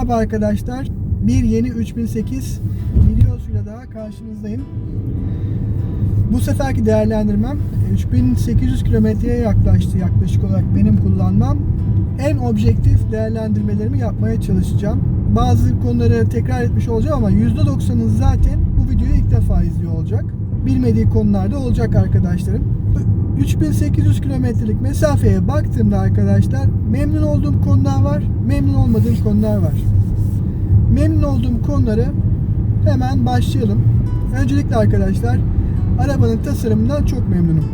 Merhaba arkadaşlar. Bir yeni 3008 videosuyla daha karşınızdayım. Bu seferki değerlendirmem 3800 kilometreye yaklaştı yaklaşık olarak benim kullanmam. En objektif değerlendirmelerimi yapmaya çalışacağım. Bazı konuları tekrar etmiş olacağım ama %90'ı zaten bu videoyu ilk defa izliyor olacak. Bilmediği konularda olacak arkadaşlarım. 3800 kilometrelik mesafeye baktığımda arkadaşlar memnun olduğum konular var, memnun olmadığım konular var. Memnun olduğum konuları hemen başlayalım. Öncelikle arkadaşlar arabanın tasarımından çok memnunum.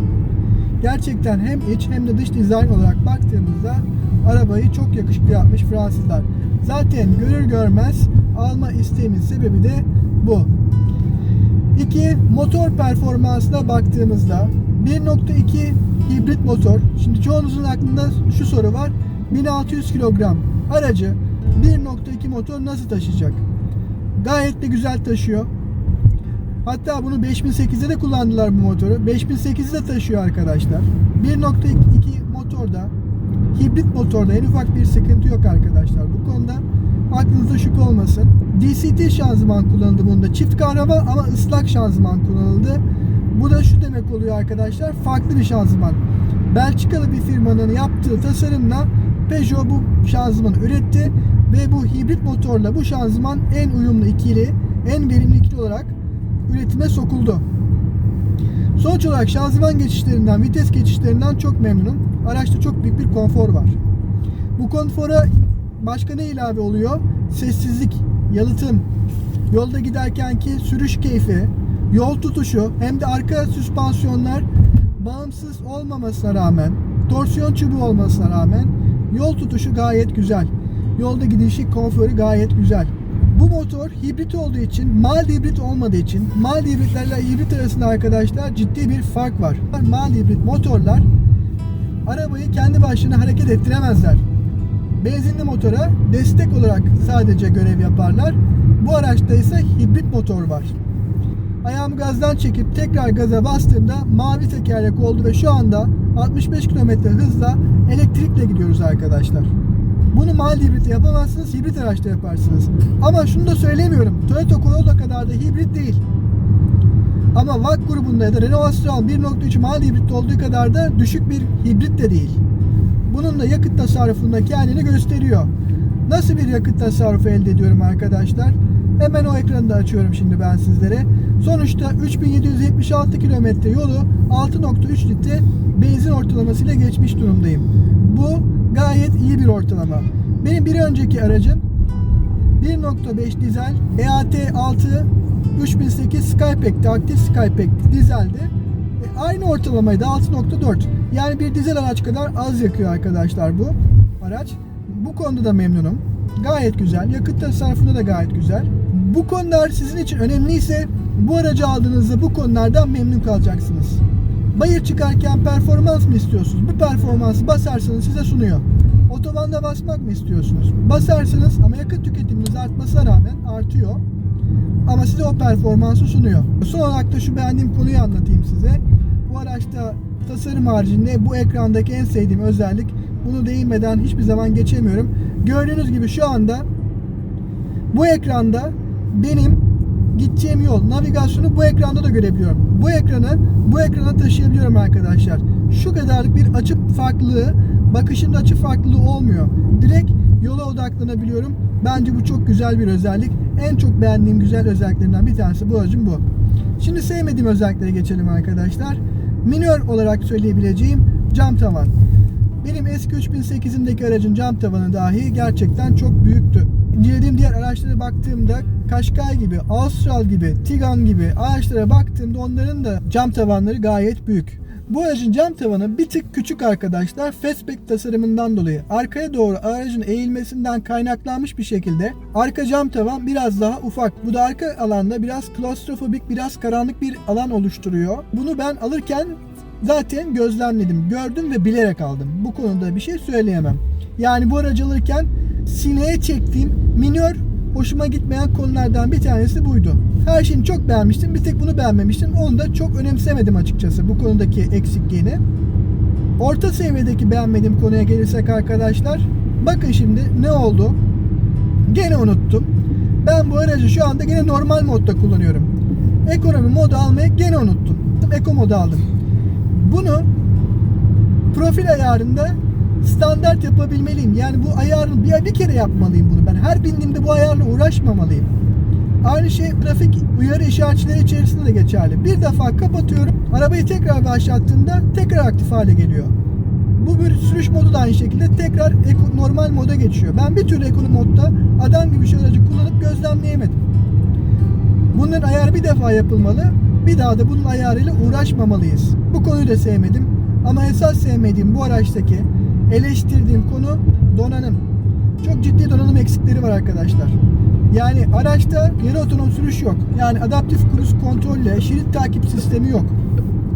Gerçekten hem iç hem de dış dizayn olarak baktığımızda arabayı çok yakışıklı yapmış Fransızlar. Zaten görür görmez alma isteğimin sebebi de bu. 2. Motor performansına baktığımızda 1.2 hibrit motor. Şimdi çoğunuzun aklında şu soru var. 1600 kilogram aracı 1.2 motor nasıl taşıyacak? Gayet de güzel taşıyor. Hatta bunu 5008'de de kullandılar bu motoru. 5008'de de taşıyor arkadaşlar. 1.2 motorda, hibrit motorda en ufak bir sıkıntı yok arkadaşlar. Bu konuda aklınızda şüphe olmasın. DCT şanzıman kullanıldı bunda. Çift kahraman ama ıslak şanzıman kullanıldı. Bu da şu demek oluyor arkadaşlar. Farklı bir şanzıman. Belçikalı bir firmanın yaptığı tasarımla Peugeot bu şanzımanı üretti ve bu hibrit motorla bu şanzıman en uyumlu ikili, en verimli ikili olarak üretime sokuldu. Sonuç olarak şanzıman geçişlerinden, vites geçişlerinden çok memnunum. Araçta çok büyük bir konfor var. Bu konfora başka ne ilave oluyor? Sessizlik, yalıtım, yolda giderkenki sürüş keyfi, yol tutuşu hem de arka süspansiyonlar bağımsız olmamasına rağmen, torsiyon çubuğu olmasına rağmen yol tutuşu gayet güzel. Yolda gidişi konforu gayet güzel. Bu motor hibrit olduğu için, mild hibrit olmadığı için, mild hibritlerle hibrit arasında arkadaşlar ciddi bir fark var. Mild hibrit motorlar arabayı kendi başına hareket ettiremezler. Benzinli motora destek olarak sadece görev yaparlar. Bu araçta ise hibrit motor var. Ayağımı gazdan çekip tekrar gaza bastığımda mavi tekerlek oldu ve şu anda 65 km hızla elektrikle gidiyoruz arkadaşlar. Bunu mild hibrit yapamazsınız, hibrit araçta yaparsınız. Ama şunu da söylemiyorum. Toyota Corolla kadar da hibrit değil. Ama VAG grubunda ya da Renault Austral 1.3 mild hibrit olduğu kadar da düşük bir hibrit de değil. Bunun da yakıt tasarrufunda kendini gösteriyor. Nasıl bir yakıt tasarrufu elde ediyorum arkadaşlar? Hemen o ekranı da açıyorum şimdi ben sizlere. Sonuçta 3776 kilometre yolu 6.3 litre benzin ortalamasıyla geçmiş durumdayım. Bu gayet iyi bir ortalama. Benim bir önceki aracım 1.5 dizel EAT6 3008 Skypack'ti, aktif Skypack dizeldi. Aynı ortalamaydı 6.4. Yani bir dizel araç kadar az yakıyor arkadaşlar bu araç. Bu konuda da memnunum. Gayet güzel. Yakıt tasarrufunda da gayet güzel. Bu konular sizin için önemliyse bu aracı aldığınızda bu konulardan memnun kalacaksınız. Bayır çıkarken performans mı istiyorsunuz? Bu performansı basarsanız size sunuyor. Otobanda basmak mı istiyorsunuz? Basarsınız ama yakıt tüketiminiz artmasına rağmen artıyor. Ama size o performansı sunuyor. Son olarak da şu beğendiğim konuyu anlatayım size. Bu araçta tasarım haricinde bu ekrandaki en sevdiğim özellik, bunu değinmeden hiçbir zaman geçemiyorum. Gördüğünüz gibi şu anda bu ekranda benim gideceğim yol, navigasyonu bu ekranda da görebiliyorum. Bu ekranı bu ekrana taşıyabiliyorum arkadaşlar. Şu kadarlık bir açı farklılığı, bakışımda açı farklılığı olmuyor. Direkt yola odaklanabiliyorum. Bence bu çok güzel bir özellik. En çok beğendiğim güzel özelliklerinden bir tanesi bu aracın bu. Şimdi sevmediğim özelliklere geçelim arkadaşlar. Minör olarak söyleyebileceğim cam tavan. Benim eski 3008'imdeki aracın cam tavanı dahi gerçekten çok büyüktü. İncelediğim diğer araçlara baktığımda Qashqai gibi, Austral gibi, Tiguan gibi araçlara baktığımda onların da cam tavanları gayet büyük. Bu aracın cam tavanı bir tık küçük arkadaşlar, fastback tasarımından dolayı. Arkaya doğru aracın eğilmesinden kaynaklanmış bir şekilde arka cam tavan biraz daha ufak. Bu da arka alanda biraz klostrofobik, biraz karanlık bir alan oluşturuyor. Bunu ben alırken zaten gözlemledim, gördüm ve bilerek aldım. Bu konuda bir şey söyleyemem. Yani bu aracı alırken sineye çektiğim minör, hoşuma gitmeyen konulardan bir tanesi buydu. Her şeyini çok beğenmiştim. Bir tek bunu beğenmemiştim. Onu da çok önemsemedim açıkçası bu konudaki eksikliğini. Orta seviyedeki beğenmediğim konuya gelirsek arkadaşlar, bakın şimdi ne oldu? Gene unuttum. Ben bu aracı şu anda gene normal modda kullanıyorum. Ekonomi modu almayı gene unuttum. Eko modu aldım. Bunu profil ayarında standart yapabilmeliyim. Yani bu ayarını bir kere yapmalıyım bunu. Ben her bindiğimde bu ayarla uğraşmamalıyım. Aynı şey trafik uyarı işaretçileri içerisinde de geçerli. Bir defa kapatıyorum. Arabayı tekrar başlattığımda tekrar aktif hale geliyor. Bu bir sürüş modu da aynı şekilde tekrar normal moda geçiyor. Ben bir türlü ekonomi modda adam gibi şu aracı kullanıp gözlemleyemedim. Bunların ayarı bir defa yapılmalı. Bir daha da bunun ayarıyla uğraşmamalıyız. Bu konuyu da sevmedim. Ama esas sevmediğim bu araçtaki eleştirdiğim konu donanım. Çok ciddi donanım eksikleri var arkadaşlar. Yani araçta yarı otonom sürüş yok. Yani adaptif kruz kontrolle şerit takip sistemi yok.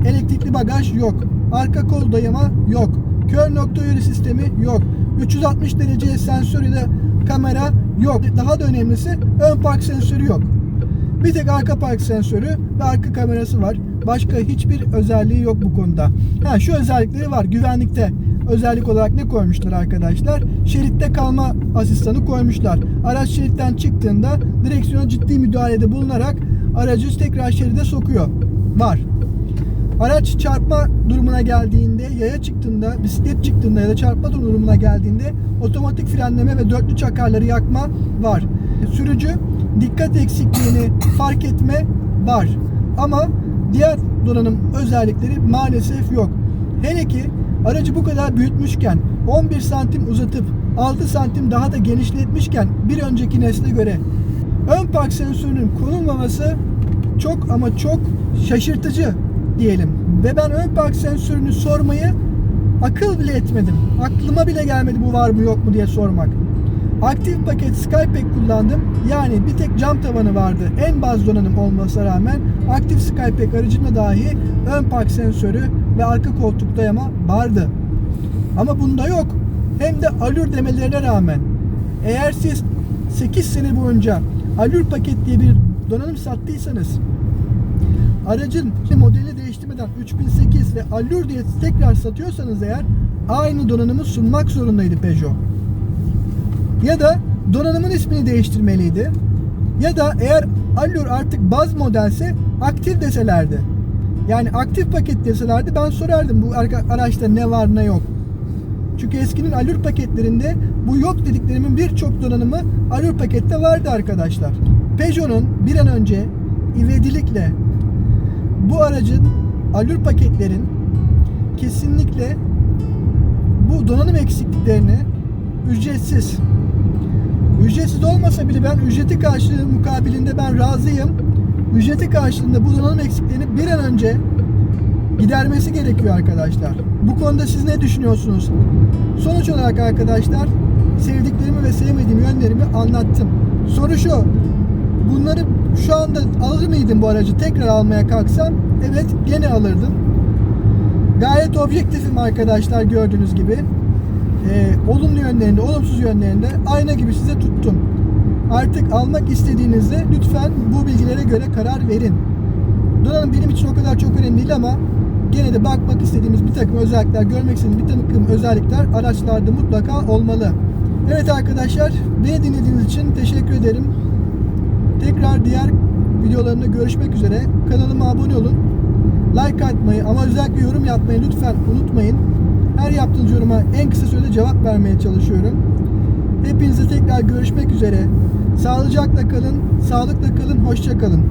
Elektrikli bagaj yok. Arka kol dayama yok. Kör nokta uyarı sistemi yok. 360 derece sensör ya da kamera yok. Daha da önemlisi ön park sensörü yok. Bir tek arka park sensörü ve arka kamerası var. Başka hiçbir özelliği yok bu konuda. Şu özellikleri var. Güvenlikte özellik olarak ne koymuşlar arkadaşlar? Şeritte kalma asistanı koymuşlar. Araç şeritten çıktığında direksiyona ciddi müdahalede bulunarak aracı tekrar şeride sokuyor. Var. Araç çarpma durumuna geldiğinde, yaya çıktığında, bisiklet çıktığında ya da çarpma durumuna geldiğinde otomatik frenleme ve dörtlü çakarları yakma var. Sürücü dikkat eksikliğini fark etme var. Ama diğer donanım özellikleri maalesef yok. Hele ki aracı bu kadar büyütmüşken, 11 santim uzatıp 6 santim daha da genişletmişken bir önceki nesle göre ön park sensörünün konulmaması çok ama çok şaşırtıcı diyelim. Ve ben ön park sensörünü sormayı akıl bile etmedim. Aklıma bile gelmedi bu var mı yok mu diye sormak. Aktif paket Skypack kullandım. Yani bir tek cam tavanı vardı. En baz donanım olmasına rağmen aktif Skypack aracında dahi ön park sensörü ve arka koltuk dayama vardı. Ama bunda yok. Hem de Allure demelerine rağmen. Eğer siz 8 sene boyunca Allure paket diye bir donanım sattıysanız, aracın modelini değiştirmeden 3008 ve Allure diye tekrar satıyorsanız eğer, aynı donanımı sunmak zorundaydı Peugeot. Ya da donanımın ismini değiştirmeliydi. Ya da eğer Allure artık baz modelse aktif deselerdi. Yani aktif paket deselerdi ben sorardım bu araçta ne var ne yok. Çünkü eskinin Allure paketlerinde bu yok dediklerimin birçok donanımı Allure pakette vardı arkadaşlar. Peugeot'un bir an önce ivedilikle bu aracın Allure paketlerin kesinlikle bu donanım eksikliklerini ücretsiz olmasa bile ben ücreti karşılığı mukabilinde ben razıyım. Ücreti karşılığında bu donanım eksiklerini bir an önce gidermesi gerekiyor arkadaşlar. Bu konuda siz ne düşünüyorsunuz? Sonuç olarak arkadaşlar sevdiklerimi ve sevmediğim yönlerimi anlattım. Soru şu: bunları şu anda alır mıydım bu aracı tekrar almaya kalksam? Evet, gene alırdım. Gayet objektifim arkadaşlar, gördüğünüz gibi. Olumlu yönlerinde, olumsuz yönlerinde ayna gibi size tuttum. Artık almak istediğinizde lütfen bu bilgilere göre karar verin. Donanım benim için o kadar çok önemli değil ama gene de bakmak istediğimiz bir takım özellikler, görmek istediğimiz bir takım özellikler araçlarda mutlaka olmalı. Evet arkadaşlar, beni dinlediğiniz için teşekkür ederim. Tekrar diğer videolarımda görüşmek üzere. Kanalıma abone olun. Like atmayı ama özellikle yorum yapmayı lütfen unutmayın. Her yaptığınız yoruma en kısa sürede cevap vermeye çalışıyorum. Hepinize tekrar görüşmek üzere. Sağlıcakla kalın, sağlıkla kalın, hoşça kalın.